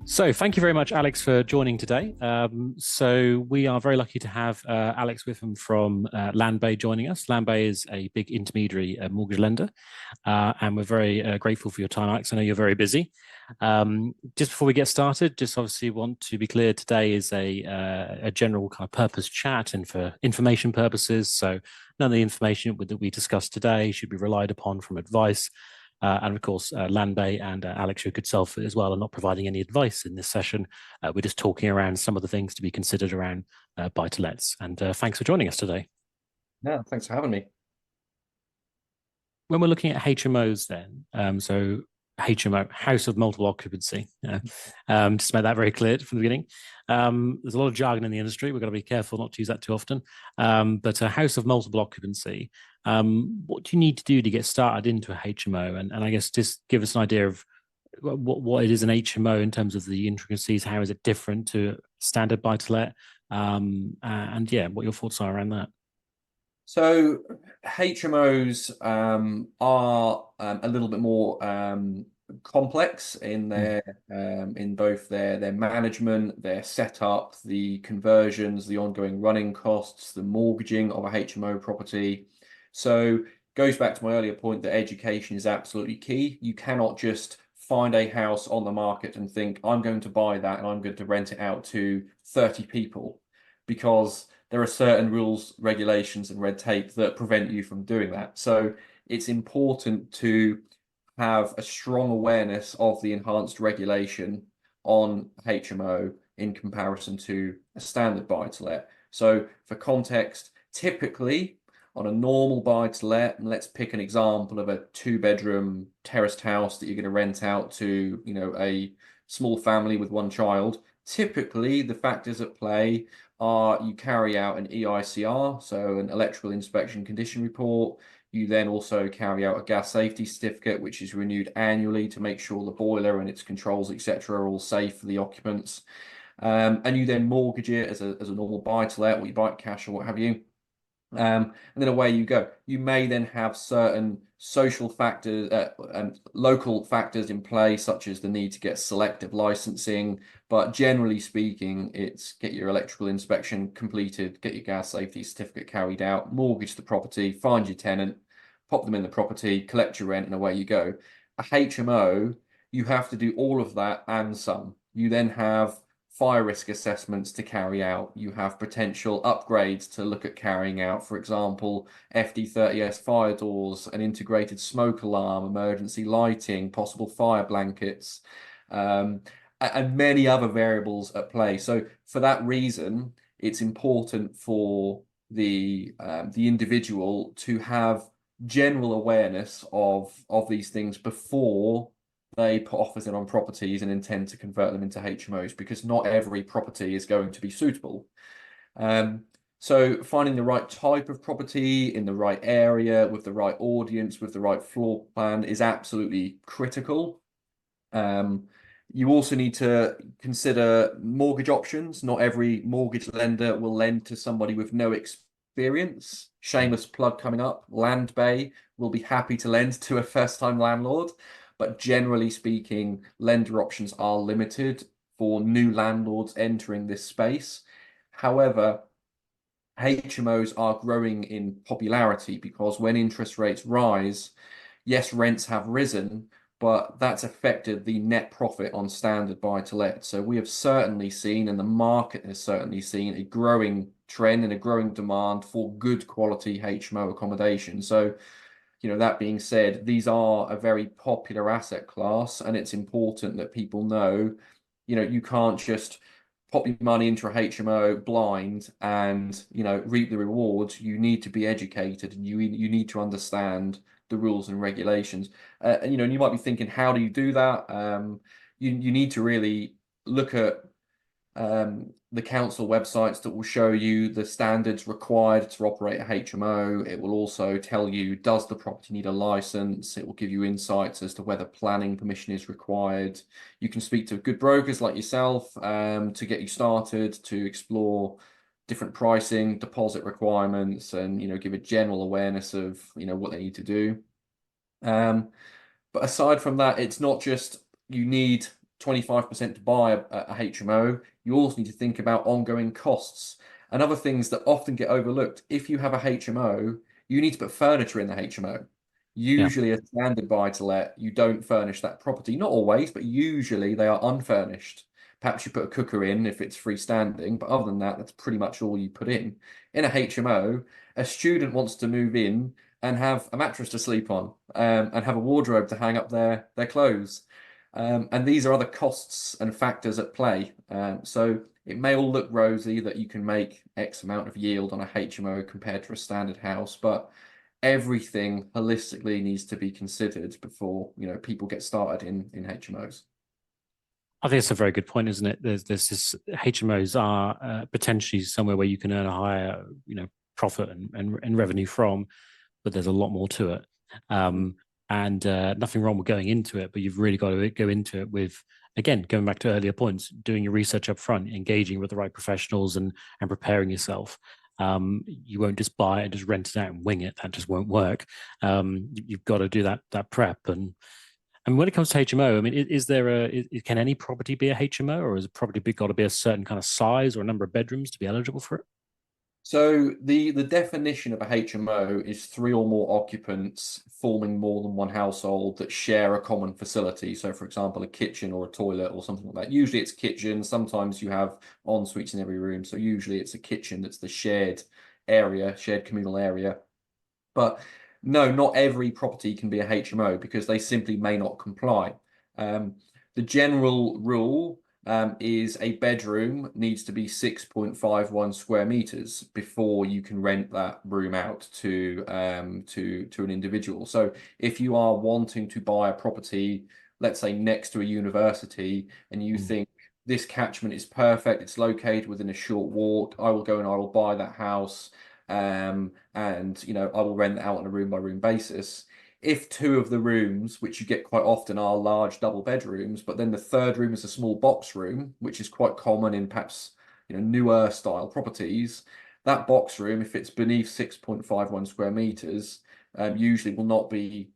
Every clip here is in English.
So thank you very much, Alex, for joining today. So we are very lucky to have Alex Witham from Landbay joining us. Landbay is a big intermediary mortgage lender, and we're very grateful for your time, Alex. I know you're very busy. Just before we get started, just obviously want to be clear, today is a general kind of purpose chat and for information purposes. So none of the information that we discussed today should be relied upon from advice. And of course, Landbay and Alex, who could self as well, are not providing any advice in this session. We're just talking around some of the things to be considered around buy-to-lets. And thanks for joining us today. Yeah, thanks for having me. When we're looking at HMOs, then, so HMO, House of Multiple Occupancy, just to make that very clear from the beginning. There's a lot of jargon in the industry. We've got to be careful not to use that too often. But a House of Multiple Occupancy, what do you need to do to get started into a HMO? And I guess just give us an idea of what it is an HMO in terms of the intricacies. How is it different to standard buy-to-let? And yeah, what your thoughts are around that. So HMOs are a little bit more complex in Mm. their in both their management, their setup, the conversions, the ongoing running costs, the mortgaging of a HMO property. So goes back to my earlier point that education is absolutely key. You cannot just find a house on the market and think, I'm going to buy that and I'm going to rent it out to 30 people, because there are certain rules, regulations, and red tape that prevent you from doing that. So it's important to have a strong awareness of the enhanced regulation on HMO in comparison to a standard buy-to-let. So for context, typically on a normal buy-to-let, and let's pick an example of a two-bedroom terraced house that you're going to rent out to, a small family with one child. Typically, the factors at play are you carry out an EICR, so an electrical inspection condition report. You then also carry out a gas safety certificate, which is renewed annually to make sure the boiler and its controls, etc., are all safe for the occupants. And you then mortgage it as a normal buy-to-let, or you buy it cash or what have you. And then away you go. You may then have certain social factors and local factors in play, such as the need to get selective licensing. But generally speaking, it's get your electrical inspection completed, get your gas safety certificate carried out, mortgage the property, find your tenant, pop them in the property, collect your rent, and away you go. A HMO, you have to do all of that and some. You then have fire risk assessments to carry out. You have potential upgrades to look at carrying out, for example, FD30S fire doors, an integrated smoke alarm, emergency lighting, possible fire blankets, and many other variables at play. So for that reason, it's important for the individual to have general awareness of these things before they put offers in on properties and intend to convert them into HMOs, because not every property is going to be suitable. So finding the right type of property in the right area with the right audience, with the right floor plan is absolutely critical. You also need to consider mortgage options. Not every mortgage lender will lend to somebody with no experience. Shameless plug coming up. Landbay will be happy to lend to a first-time landlord. But generally speaking, lender options are limited for new landlords entering this space. However, HMOs are growing in popularity because when interest rates rise, yes, rents have risen, but that's affected the net profit on standard buy-to-let. So we have certainly seen, and the market has certainly seen, a growing trend and a growing demand for good quality HMO accommodation. So that being said, these are a very popular asset class, and it's important that people know, you can't just pop your money into a HMO blind and, reap the rewards. You need to be educated, and you need to understand the rules and regulations. And you might be thinking, how do you do that? You need to really look at the council websites that will show you the standards required to operate a HMO. It will also tell you, does the property need a license? It will give you insights as to whether planning permission is required. You can speak to good brokers like yourself to get you started, to explore different pricing, deposit requirements, and give a general awareness of what they need to do. But aside from that, it's not just you need 25% to buy a HMO, you also need to think about ongoing costs and other things that often get overlooked. If you have a HMO, you need to put furniture in the HMO. Yeah. Usually, a standard buy to let, you don't furnish that property. Not always, but usually they are unfurnished. Perhaps you put a cooker in if it's freestanding, but other than that, that's pretty much all you put in. In a HMO, a student wants to move in and have a mattress to sleep on, and have a wardrobe to hang up their clothes. And these are other costs and factors at play. So it may all look rosy that you can make X amount of yield on a HMO compared to a standard house, but everything holistically needs to be considered before people get started in HMOs. I think it's a very good point, isn't it? There's this HMOs are potentially somewhere where you can earn a higher, profit and revenue from, but there's a lot more to it. And nothing wrong with going into it, but you've really got to go into it with, again, going back to earlier points, doing your research up front, engaging with the right professionals and preparing yourself. You won't just buy it and just rent it out and wing it. That just won't work. You've got to do that prep. And when it comes to HMO, I mean, can any property be a HMO, or is it probably got to be a certain kind of size or a number of bedrooms to be eligible for it? So the definition of a HMO is three or more occupants forming more than one household that share a common facility. So, for example, a kitchen or a toilet or something like that. Usually it's kitchen. Sometimes you have en suites in every room. So usually it's a kitchen that's the shared area, shared communal area. But no, not every property can be a HMO because they simply may not comply. The general rule is a bedroom needs to be 6.51 square meters before you can rent that room out to an individual. So if you are wanting to buy a property, let's say next to a university, and you think this catchment is perfect, it's located within a short walk, I will go and I will buy that house, and I will rent it out on a room by room basis. If two of the rooms, which you get quite often, are large double bedrooms, but then the third room is a small box room, which is quite common in perhaps newer style properties, that box room, if it's beneath 6.51 square meters, usually will not be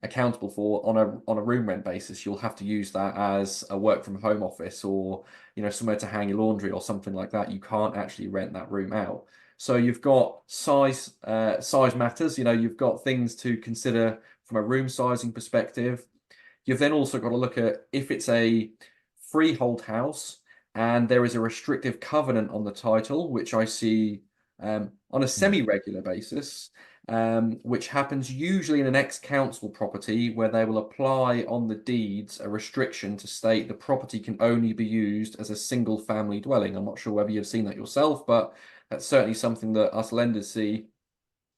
accountable for on a room rent basis. You'll have to use that as a work from home office, or somewhere to hang your laundry or something like that. You can't actually rent that room out. So you've got size matters. You've got things to consider from a room sizing perspective. You've then also got to look at if it's a freehold house and there is a restrictive covenant on the title, which I see on a semi-regular basis, which happens usually in an ex-council property where they will apply on the deeds a restriction to state the property can only be used as a single family dwelling. I'm not sure whether you've seen that yourself, but that's certainly something that us lenders see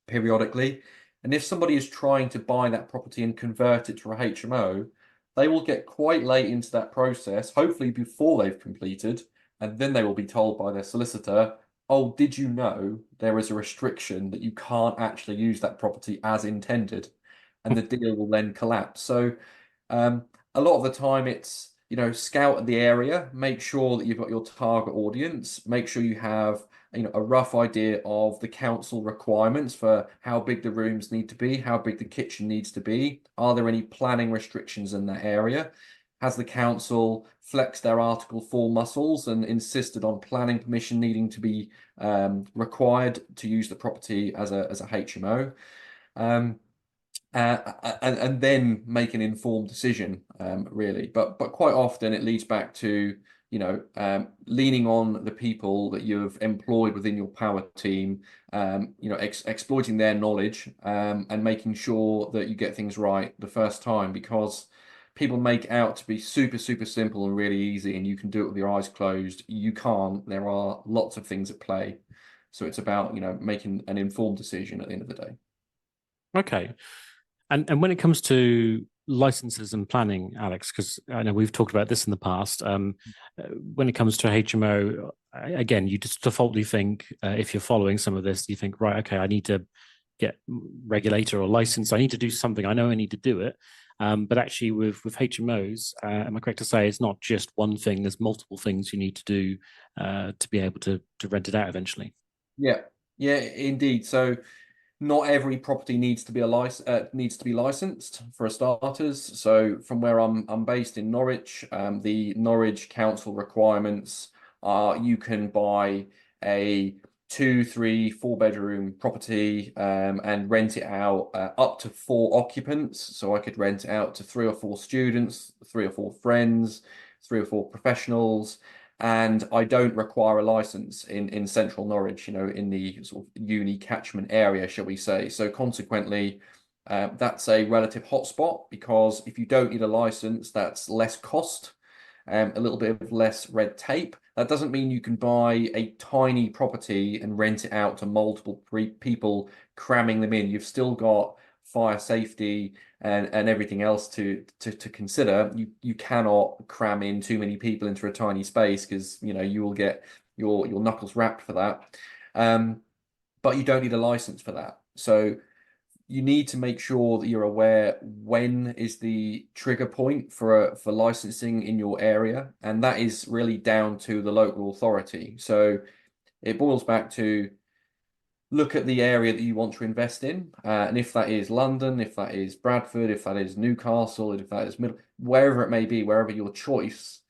periodically. And if somebody is trying to buy that property and convert it to a HMO, they will get quite late into that process, hopefully before they've completed, and then they will be told by their solicitor, oh, did you know there is a restriction that you can't actually use that property as intended? And the deal will then collapse. So a lot of the time it's, scout the area, make sure that you've got your target audience, make sure you have a rough idea of the council requirements for how big the rooms need to be, how big the kitchen needs to be. Are there any planning restrictions in that area? Has the council flexed their Article 4 muscles and insisted on planning permission needing to be required to use the property as a HMO? And then make an informed decision, really. But quite often it leads back to leaning on the people that you've employed within your power team, exploiting their knowledge, and making sure that you get things right the first time, because people make out to be super, super simple and really easy, and you can do it with your eyes closed. You can't. There are lots of things at play. So it's about, making an informed decision at the end of the day. Okay. And when it comes to licenses and planning, Alex, because I know we've talked about this in the past, when it comes to HMO, again, you just defaultly think, if you're following some of this, you think, right, okay, I need to get regulator or license. I need to do something. I know I need to do it. But actually with HMOs, am I correct to say it's not just one thing? There's multiple things you need to do to be able to rent it out eventually. Yeah, indeed. So Not every property needs to be licensed for starters. So from where I'm based in Norwich, the Norwich Council requirements are you can buy a 2, 3, 4 bedroom property and rent it out up to 4 occupants. So I could rent it out to 3 or 4 students, 3 or 4 friends, 3 or 4 professionals. And I don't require a license in central Norwich, in the sort of uni catchment area, shall we say. So consequently, that's a relative hotspot, because if you don't need a license, that's less cost, a little bit of less red tape. That doesn't mean you can buy a tiny property and rent it out to multiple people, cramming them in. You've still got fire safety and everything else to consider. You cannot cram in too many people into a tiny space, because you will get your knuckles wrapped for that. But you don't need a license for that. So you need to make sure that you're aware when is the trigger point for licensing in your area, and that is really down to the local authority. So it boils back to look at the area that you want to invest in, and if that is London, if that is Bradford, if that is Newcastle, if that is wherever it may be, wherever your choice,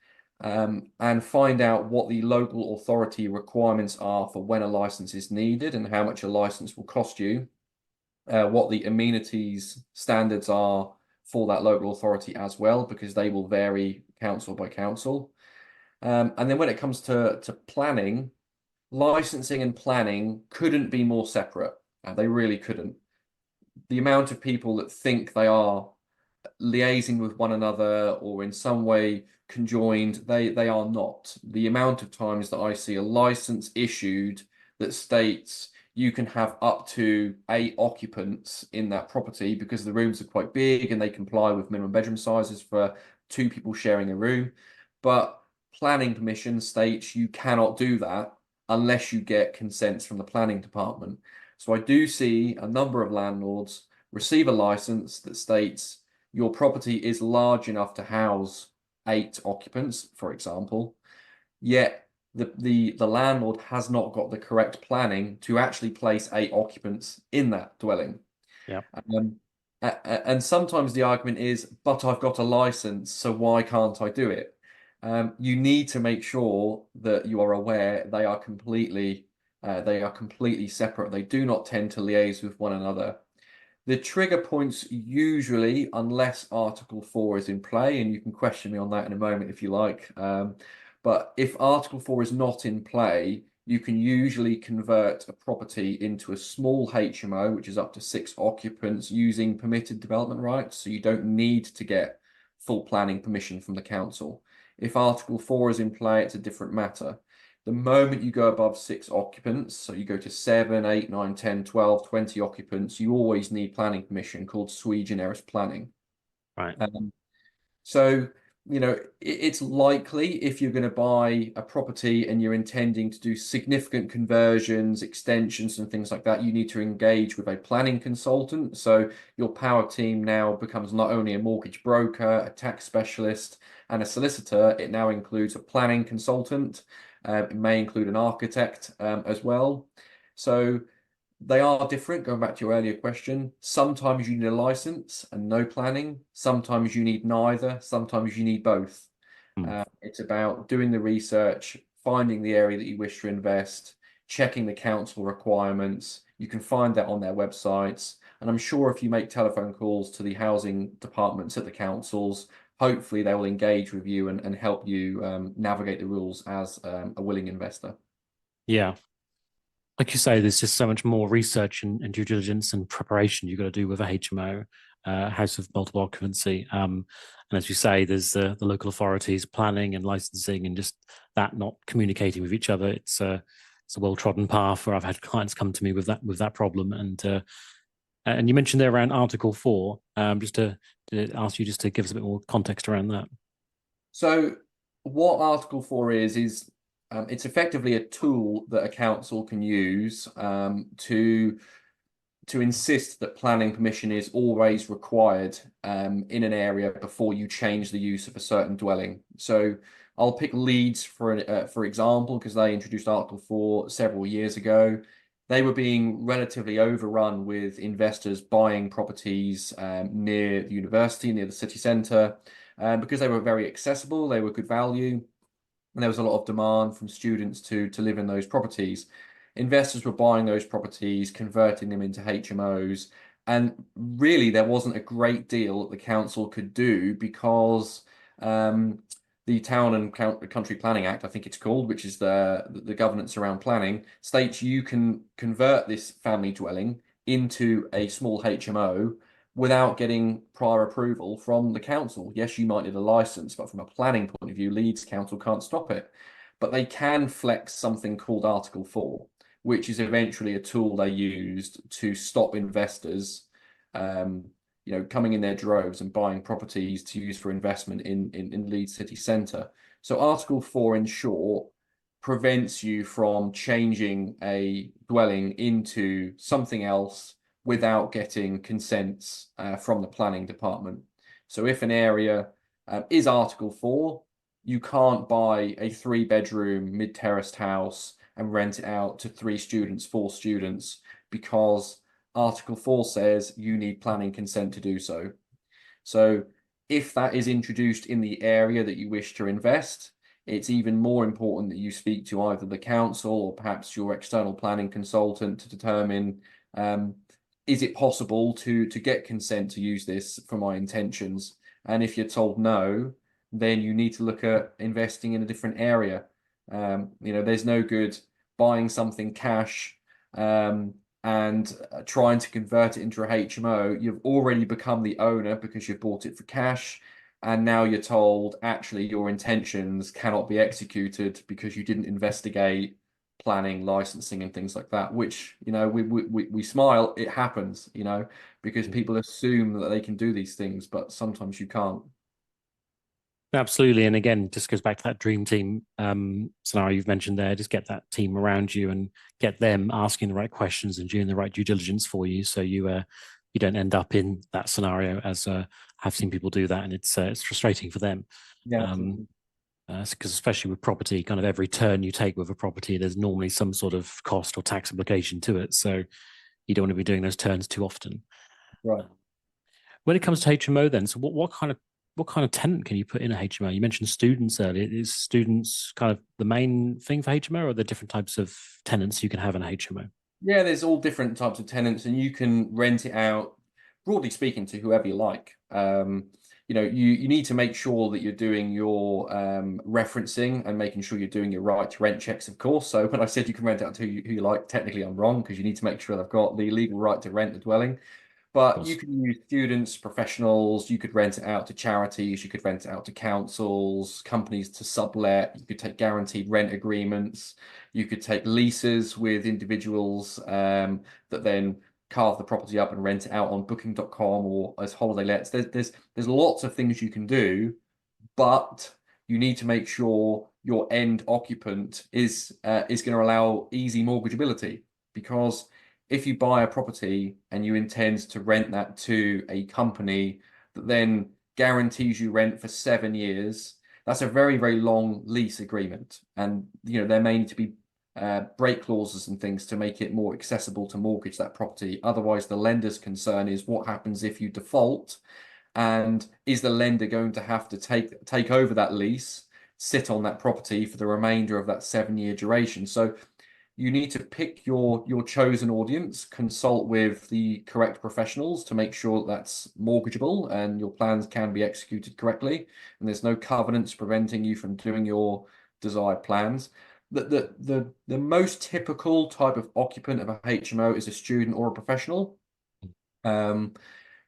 and find out what the local authority requirements are for when a license is needed and how much a license will cost you, what the amenities standards are for that local authority as well, because they will vary council by council. And then when it comes to planning, licensing and planning couldn't be more separate. They really couldn't. The amount of people that think they are liaising with one another or in some way conjoined, they are not. The amount of times that I see a license issued that states you can have up to 8 occupants in that property because the rooms are quite big and they comply with minimum bedroom sizes for 2 people sharing a room. But planning permission states you cannot do that unless you get consents from the planning department. So I do see a number of landlords receive a license that states your property is large enough to house 8 occupants, for example, yet the landlord has not got the correct planning to actually place 8 occupants in that dwelling. Yeah. And sometimes the argument is, but I've got a license, so why can't I do it? You need to make sure that you are aware they are completely separate. They do not tend to liaise with one another. The trigger points usually, unless Article 4 is in play, and you can question me on that in a moment if you like. But if Article 4 is not in play, you can usually convert a property into a small HMO, which is up to 6 occupants, using permitted development rights. So you don't need to get full planning permission from the council. If Article 4 is in play, it's a different matter. The moment you go above 6 occupants, so you go to 7, 8, 9, 10, 12, 20 occupants, you always need planning permission called sui generis planning. Right. So, it's likely if you're going to buy a property and you're intending to do significant conversions, extensions, and things like that, you need to engage with a planning consultant. So your power team now becomes not only a mortgage broker, a tax specialist, and a solicitor, it now includes a planning consultant. It may include an architect as well. So they are different. Going back to your earlier question, sometimes you need a license and no planning. Sometimes you need neither. Sometimes you need both. It's about doing the research, finding the area that you wish to invest, checking the council requirements. You can find that on their websites. And I'm sure if you make telephone calls to the housing departments at the councils, hopefully they will engage with you and help you navigate the rules as a willing investor. Yeah. Like you say, there's just so much more research and due diligence and preparation you've got to do with a HMO, house of multiple occupancy. And as you say, there's the local authorities planning and licensing, and just that not communicating with each other. It's a well-trodden path where I've had clients come to me with that problem. And you mentioned there around Article 4, just to ask you just to give us a bit more context around that. So what Article 4 is it's effectively a tool that a council can use to insist that planning permission is always required in an area before you change the use of a certain dwelling. So I'll pick Leeds for example, because they introduced Article 4 several years ago. they were being relatively overrun with investors buying properties near the university, near the city centre, because they were very accessible, they were good value, and there was a lot of demand from students to live in those properties. Investors were buying those properties, converting them into HMOs, and really there wasn't a great deal that the council could do because the Town and Country Planning Act, I think it's called, which is the governance around planning, states you can convert this family dwelling into a small HMO without getting prior approval from the council. Yes, you might need a license, but from a planning point of view, Leeds Council can't stop it. But they can flex something called Article 4, which is eventually a tool they used to stop investors coming in their droves and buying properties to use for investment in Leeds city centre. So Article 4, in short, prevents you from changing a dwelling into something else without getting consents from the planning department. So if an area is Article 4, you can't buy a 3-bedroom mid-terraced house and rent it out to 3 students, 4 students, because Article 4 says you need planning consent to do so. So if that is introduced in the area that you wish to invest, it's even more important that you speak to either the council or perhaps your external planning consultant to determine is it possible to get consent to use this for my intentions? And if you're told no, then you need to look at investing in a different area. There's no good buying something cash and trying to convert it into a HMO. You've already become the owner because you've bought it for cash, and now you're told actually your intentions cannot be executed because you didn't investigate planning, licensing, and things like that. Which we smile. It happens, because people assume that they can do these things, but sometimes you can't. Absolutely. And again, just goes back to that dream team scenario you've mentioned there. Just get that team around you and get them asking the right questions and doing the right due diligence for you, so you don't end up in that scenario. As I've seen people do that, and it's frustrating for them. Yeah, Because especially with property, kind of every turn you take with a property, there's normally some sort of cost or tax implication to it. So you don't want to be doing those turns too often. right. When it comes to HMO, then, so what kind of tenant can you put in a HMO? You mentioned students earlier. Is students kind of the main thing for HMO, or are there different types of tenants you can have in a HMO? Yeah, there's all different types of tenants, and you can rent it out, broadly speaking, to whoever you like. You need to make sure that you're doing your referencing and making sure you're doing your right to rent checks, of course. So when I said you can rent it out to who you like, technically I'm wrong, because you need to make sure they've got the legal right to rent the dwelling. Of But you course. can use students, professionals, you could rent it out to charities, you could rent it out to councils, companies to sublet, you could take guaranteed rent agreements, you could take leases with individuals that then carve the property up and rent it out on booking.com or as holiday lets. There's lots of things you can do, but you need to make sure your end occupant is going to allow easy mortgageability, because if you buy a property and you intend to rent that to a company that then guarantees you rent for 7 years, that's a very, very long lease agreement. And, there may need to be break clauses and things to make it more accessible to mortgage that property. Otherwise, the lender's concern is what happens if you default, and is the lender going to have to take over that lease, sit on that property for the remainder of that 7-year duration? So you need to pick your chosen audience, consult with the correct professionals to make sure that's mortgageable and your plans can be executed correctly, and there's no covenants preventing you from doing your desired plans. The most typical type of occupant of a HMO is a student or a professional.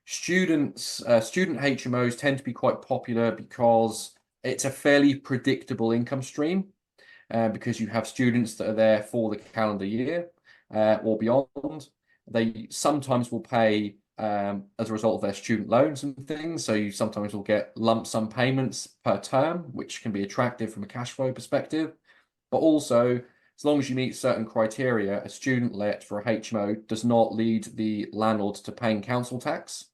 Student HMOs tend to be quite popular because it's a fairly predictable income stream. Because you have students that are there for the calendar year or beyond. They sometimes will pay as a result of their student loans and things. So you sometimes will get lump sum payments per term, which can be attractive from a cash flow perspective. But also, as long as you meet certain criteria, a student let for a HMO does not lead the landlord to paying council tax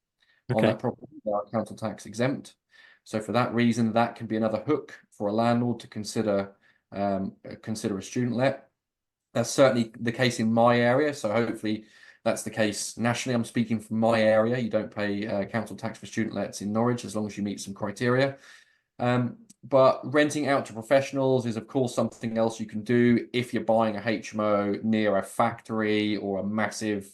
on Okay. that property. They are council tax exempt. So for that reason, that can be another hook for a landlord to consider a student let. That's certainly the case in my area. So hopefully that's the case nationally. I'm speaking from my area. You don't pay council tax for student lets in Norwich as long as you meet some criteria. But renting out to professionals is, of course, something else you can do if you're buying a HMO near a factory or a massive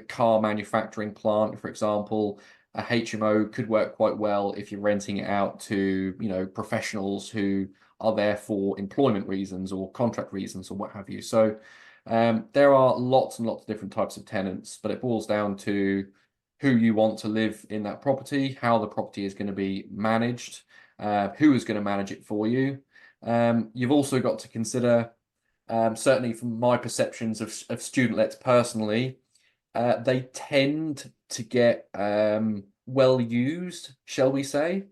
car manufacturing plant, for example. A HMO could work quite well if you're renting it out to, professionals who are there for employment reasons or contract reasons or what have you. So there are lots and lots of different types of tenants, but it boils down to who you want to live in that property, how the property is going to be managed, who is going to manage it for you. You've also got to consider, certainly from my perceptions of student lets personally, they tend to get well used, shall we say,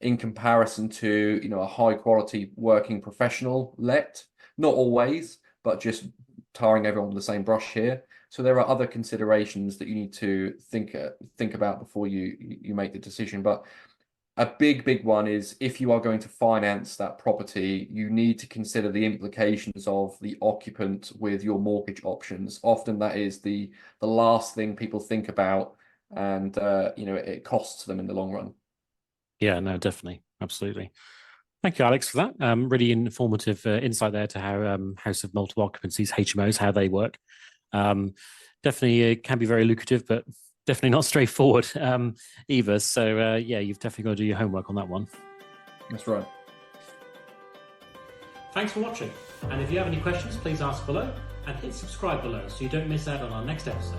in comparison to a high quality working professional let. Not always, but just tarring everyone with the same brush here. So there are other considerations that you need to think about before you make the decision. But a big one is if you are going to finance that property, you need to consider the implications of the occupant with your mortgage options. Often that is the last thing people think about, and it costs them in the long run. Yeah, no, definitely. Absolutely. Thank you, Alex, for that. Really informative insight there to how House of Multiple Occupancies, HMOs, how they work. Definitely it can be very lucrative, but definitely not straightforward either. So yeah, you've definitely got to do your homework on that one. That's right. Thanks for watching. And if you have any questions, please ask below and hit subscribe below so you don't miss out on our next episode.